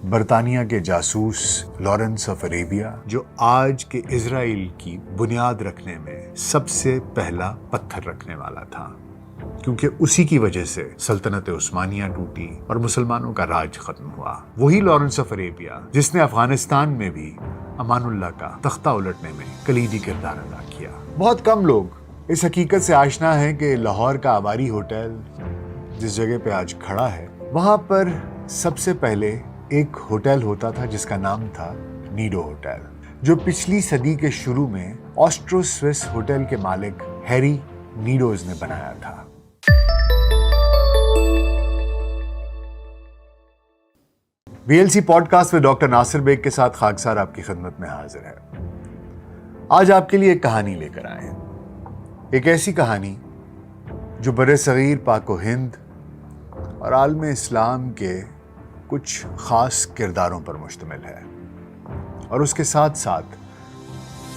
برطانیہ کے جاسوس لارنس آف عربیہ جو آج کے اسرائیل کی بنیاد رکھنے میں سب سے پہلا پتھر رکھنے والا تھا، کیونکہ اسی کی وجہ سے سلطنت عثمانیہ ٹوٹی اور مسلمانوں کا راج ختم ہوا۔ وہی لارنس آف عربیہ جس نے افغانستان میں بھی امان اللہ کا تختہ الٹنے میں کلیدی کردار ادا کیا۔ بہت کم لوگ اس حقیقت سے آشنا ہیں کہ لاہور کا آباری ہوٹل جس جگہ پہ آج کھڑا ہے، وہاں پر سب سے پہلے ایک ہوٹل ہوتا تھا جس کا نام تھا نیڈو ہوٹل، جو پچھلی صدی کے شروع میں آسٹرو سوئس ہوٹل کے مالک ہیری نیڈوز نے بنایا تھا۔ VLC پوڈ کاسٹ میں ڈاکٹر ناصر بیگ کے ساتھ خاکسار آپ کی خدمت میں حاضر ہے۔ آج آپ کے لیے ایک کہانی لے کر آئے ہیں، ایک ایسی کہانی جو بر صغیر پاک و ہند اور عالم اسلام کے کچھ خاص کرداروں پر مشتمل ہے، اور اس کے ساتھ ساتھ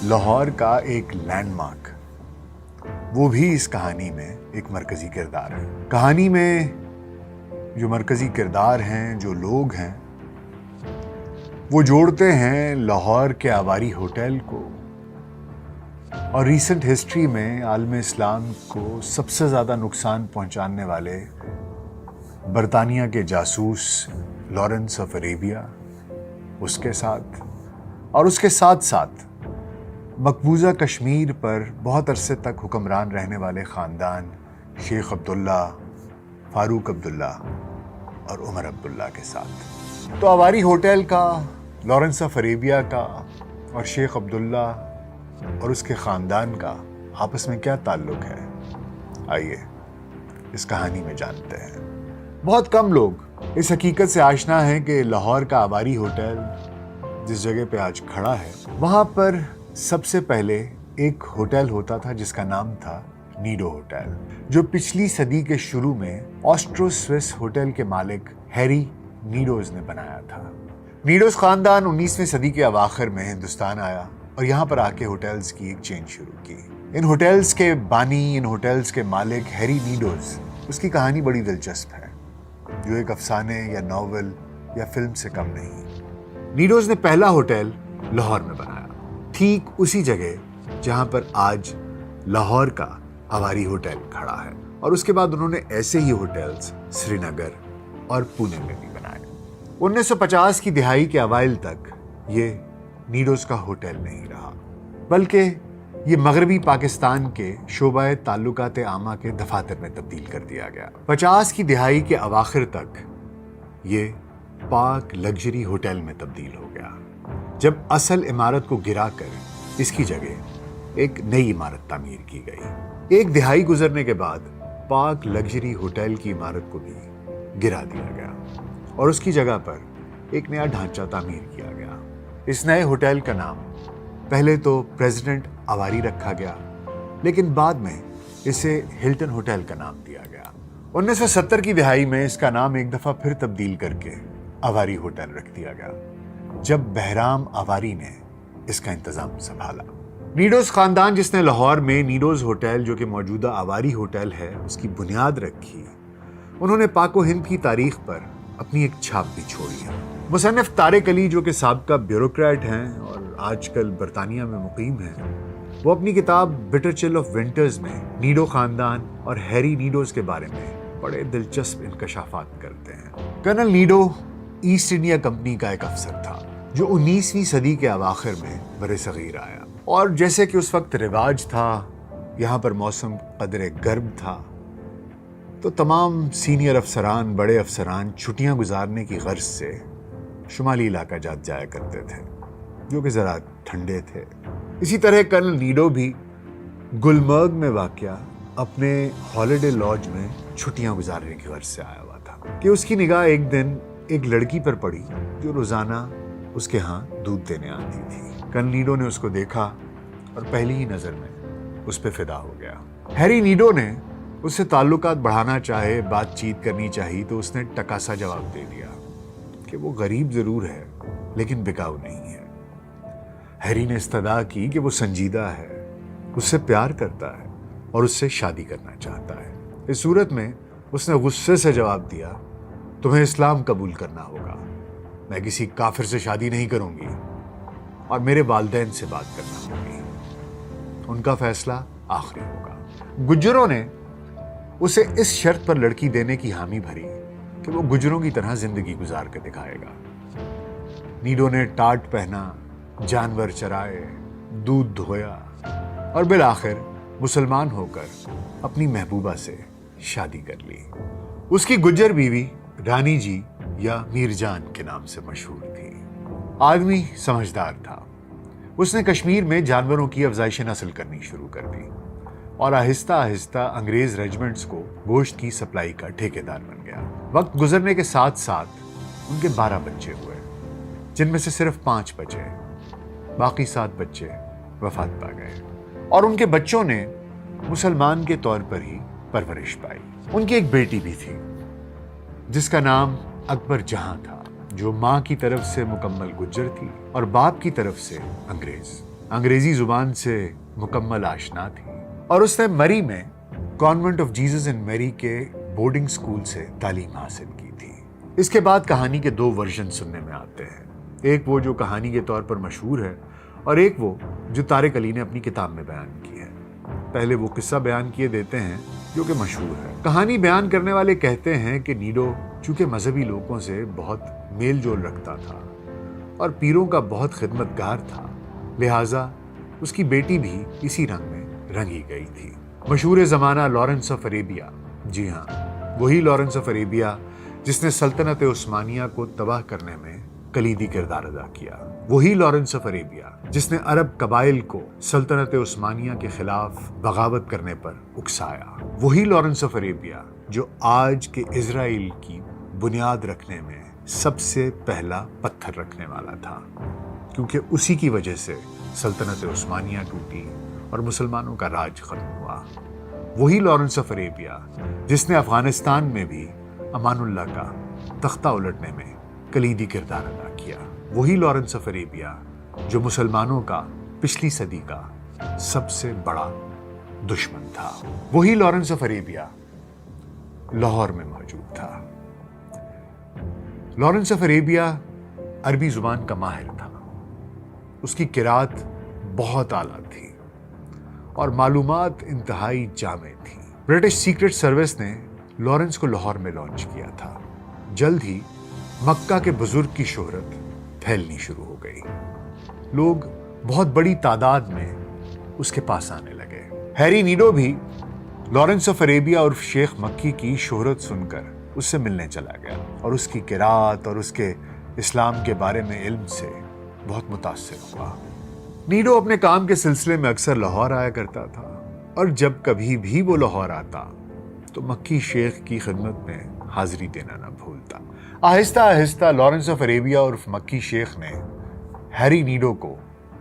لاہور کا ایک لینڈ مارک وہ بھی اس کہانی میں ایک مرکزی کردار ہے۔ کہانی میں جو مرکزی کردار ہیں، جو لوگ ہیں، وہ جوڑتے ہیں لاہور کے آباری ہوٹل کو اور ریسنٹ ہسٹری میں عالم اسلام کو سب سے زیادہ نقصان پہنچانے والے برطانیہ کے جاسوس لارنس آف عربیہ اس کے ساتھ، اور اس کے ساتھ ساتھ مقبوضہ کشمیر پر بہت عرصے تک حکمران رہنے والے خاندان شیخ عبداللہ، فاروق عبداللہ اور عمر عبداللہ کے ساتھ۔ تو آباری ہوٹل کا، لارنس آف عربیہ کا اور شیخ عبداللہ اور اس کے خاندان کا آپس میں کیا تعلق ہے، آئیے اس کہانی میں جانتے ہیں۔ بہت کم لوگ اس حقیقت سے آشنا ہیں کہ لاہور کا آباری ہوٹل جس جگہ پہ آج کھڑا ہے، وہاں پر سب سے پہلے ایک ہوٹل ہوتا تھا جس کا نام تھا نیڈو ہوٹل، جو پچھلی صدی کے شروع میں آسٹرو سوئس ہوٹل کے مالک ہیری نیڈوز نے بنایا تھا۔ نیڈوز خاندان 19ویں صدی کے اواخر میں ہندوستان آیا اور یہاں پر آ کے ہوٹلز کی ایک چین شروع کی۔ ان ہوٹلز کے بانی، ان ہوٹلز کے مالک ہیری نیڈوز، اس کی کہانی بڑی دلچسپ ہے، جو ایک افسانے یا ناول یا فلم سے کم نہیں۔ نیڈوز نے پہلا ہوٹل لاہور میں بنایا، ٹھیک اسی جگہ جہاں پر آج لاہور کا آباری ہوٹل کھڑا ہے، اور اس کے بعد انہوں نے ایسے ہی ہوٹلز سری نگر اور پونے میں بھی بنائے۔ 1950 کی دہائی کے اوائل تک یہ نیڈوز کا ہوٹل نہیں رہا، بلکہ یہ مغربی پاکستان کے شعبہ تعلقات عامہ کے دفاتر میں تبدیل کر دیا گیا۔ 50 کی دہائی کے اواخر تک یہ پاک لگژری ہوٹل میں تبدیل ہو گیا، جب اصل عمارت کو گرا کر اس کی جگہ ایک نئی عمارت تعمیر کی گئی۔ ایک دہائی گزرنے کے بعد پاک لگژری ہوٹل کی عمارت کو بھی گرا دیا گیا اور اس کی جگہ پر ایک نیا ڈھانچہ تعمیر کیا گیا۔ اس نئے ہوٹل کا نام پہلے تو پریزیڈنٹ آواری رکھا گیا، لیکن بعد میں اسے ہلٹن ہوٹل کا نام دیا گیا۔ 1970 کی دہائی میں اس کا نام ایک دفعہ پھر تبدیل کر کے آواری ہوٹل رکھ دیا گیا، جب بہرام آواری نے اس کا انتظام سنبھالا۔ نیڈوز خاندان جس نے لاہور میں نیڈوز ہوٹل، جو کہ موجودہ آواری ہوٹل ہے، اس کی بنیاد رکھی، انہوں نے پاک و ہند کی تاریخ پر اپنی ایک چھاپ بھی چھوڑی ہے۔ مصنف طارق علی، جو کہ سابقہ بیوروکریٹ ہیں اور آج کل برطانیہ میں مقیم ہیں، وہ اپنی کتاب بٹر چل آف ونٹرز میں نیڈو خاندان اور ہیری نیڈوز کے بارے میں بڑے دلچسپ انکشافات کرتے ہیں۔ کرنل نیڈو ایسٹ انڈیا کمپنی کا ایک افسر تھا جو 19ویں صدی کے اواخر میں بر صغیر آیا، اور جیسے کہ اس وقت رواج تھا، یہاں پر موسم قدرے گرم تھا، تو تمام سینئر افسران، بڑے افسران چھٹیاں گزارنے کی غرض سے شمالی علاقہ جایا کرتے تھے، جو کہ ذرا ٹھنڈے تھے۔ اسی طرح کرنل نیڈو بھی گلمرگ میں واقع اپنے ہالیڈے لاج میں چھٹیاں گزارنے کی غرض سے آیا ہوا تھا کہ اس کی نگاہ ایک دن ایک لڑکی پر پڑی جو روزانہ اس کے ہاں دودھ دینے آتی تھی۔ کرنل نیڈو نے اس کو دیکھا اور پہلی ہی نظر میں اس پہ فدا ہو گیا۔ ہیری نیڈو نے اس سے تعلقات بڑھانا چاہے، بات چیت کرنی چاہی، تو اس نے ٹکاسا جواب دے دیا کہ وہ غریب ضرور ہے لیکن بکاؤ نہیں ہے۔ ہیری نے استدعا کی کہ وہ سنجیدہ ہے، اس سے پیار کرتا ہے اور اس سے شادی کرنا چاہتا ہے۔ اس صورت میں اس نے غصے سے جواب دیا، تمہیں اسلام قبول کرنا ہوگا میں کسی کافر سے شادی نہیں کروں گی اور میرے والدین سے بات کرنا ہوگی، ان کا فیصلہ آخری ہوگا۔ گجروں نے اسے اس شرط پر لڑکی دینے کی حامی بھری کہ وہ گجروں کی طرح زندگی گزار کے دکھائے گا۔ نیڈو نے ٹاٹ پہنا، جانور چرائے، دودھ دھویا اور بالآخر مسلمان ہو کر اپنی محبوبہ سے شادی کر لی۔ اس کی گجر بیوی رانی جی یا میر جان کے نام سے مشہور تھی۔ آدمی سمجھدار تھا۔ اس نے کشمیر میں جانوروں کی افزائش نسل کرنی شروع کر دی اور آہستہ آہستہ انگریز ریجمنٹس کو گوشت کی سپلائی کا ٹھیکیدار بن گیا۔ وقت گزرنے کے ساتھ ساتھ ان کے 12 بچے ہوئے، جن میں سے صرف 5 بچے، باقی 7 بچے وفات پا گئے اور ان کے بچوں نے مسلمان کے طور پر ہی پرورش پائی۔ ان کی ایک بیٹی بھی تھی جس کا نام اکبر جہاں تھا، جو ماں کی طرف سے مکمل گجر تھی اور باپ کی طرف سے انگریزی زبان سے مکمل آشنا تھی، اور اس نے مری میں کانوینٹ آف جیزس اینڈ میری کے بورڈنگ سکول سے تعلیم حاصل کی تھی۔ اس کے بعد کہانی کے 2 ورژن سننے میں آتے ہیں، ایک وہ جو کہانی کے طور پر مشہور ہے اور ایک وہ جو طارق علی نے اپنی کتاب میں بیان کی ہے۔ پہلے وہ قصہ بیان کیے دیتے ہیں جو کہ مشہور ہے۔ کہانی بیان کرنے والے کہتے ہیں کہ نیڈو چونکہ مذہبی لوگوں سے بہت میل جول رکھتا تھا اور پیروں کا بہت خدمتگار تھا، لہٰذا اس کی بیٹی بھی اسی رنگ میں رنگی گئی تھی۔ مشہور زمانہ لارنس آف اریبیا، جی ہاں وہی لارنس آف اریبیا جس نے سلطنت عثمانیہ کو تباہ کرنے میں کلیدی کردار ادا کیا، وہی لارنس آف اریبیا جس نے عرب قبائل کو سلطنت عثمانیہ کے خلاف بغاوت کرنے پر اکسایا، وہی لارنس آف اریبیا جو آج کے اسرائیل کی بنیاد رکھنے میں سب سے پہلا پتھر رکھنے والا تھا، کیونکہ اسی کی وجہ سے سلطنت عثمانیہ ٹوٹی اور مسلمانوں کا راج ختم ہوا۔ وہی لارنس آف اریبیا جس نے افغانستان میں بھی امان اللہ کا تختہ الٹنے میں کلیدی کردار ادا کیا، وہی لارنس آف اریبیا جو مسلمانوں کا پچھلی صدی کا سب سے بڑا دشمن تھا، وہی لارنس آف اریبیا لاہور میں موجود تھا۔ لارنس آف اریبیا عربی زبان کا ماہر تھا، اس کی قرات بہت اعلیٰ تھی اور معلومات انتہائی جامع تھی۔ برٹش سیکرٹ سروس نے لارنس کو لاہور میں لانچ کیا تھا۔ جلد ہی مکہ کے بزرگ کی شہرت پھیلنی شروع ہو گئی، لوگ بہت بڑی تعداد میں اس کے پاس آنے لگے۔ ہیری نیڈو بھی لارنس آف اریبیا اور شیخ مکی کی شہرت سن کر اس سے ملنے چلا گیا اور اس کی قرات اور اس کے اسلام کے بارے میں علم سے بہت متاثر ہوا۔ نیڈو اپنے کام کے سلسلے میں اکثر لاہور آیا کرتا تھا اور جب کبھی بھی وہ لاہور آتا تو مکی شیخ کی خدمت میں حاضری دینا نہ بھولتا۔ آہستہ آہستہ لارنس آف اریبیا اور مکی شیخ نے ہیری نیڈو کو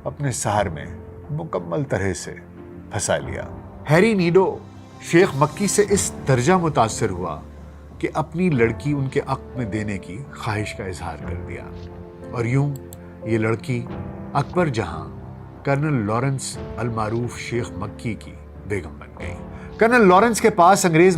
اپنے سحر میں مکمل طرح سے پھنسا لیا۔ ہیری نیڈو شیخ مکی سے اس درجہ متاثر ہوا کہ اپنی لڑکی ان کے عقد میں دینے کی خواہش کا اظہار کر دیا، اور یوں یہ لڑکی اکبر جہاں کرنل لارنس المعروف شیخ مکی کی بیگم بن گئی۔ کرنل لارنس کے پاس انگریز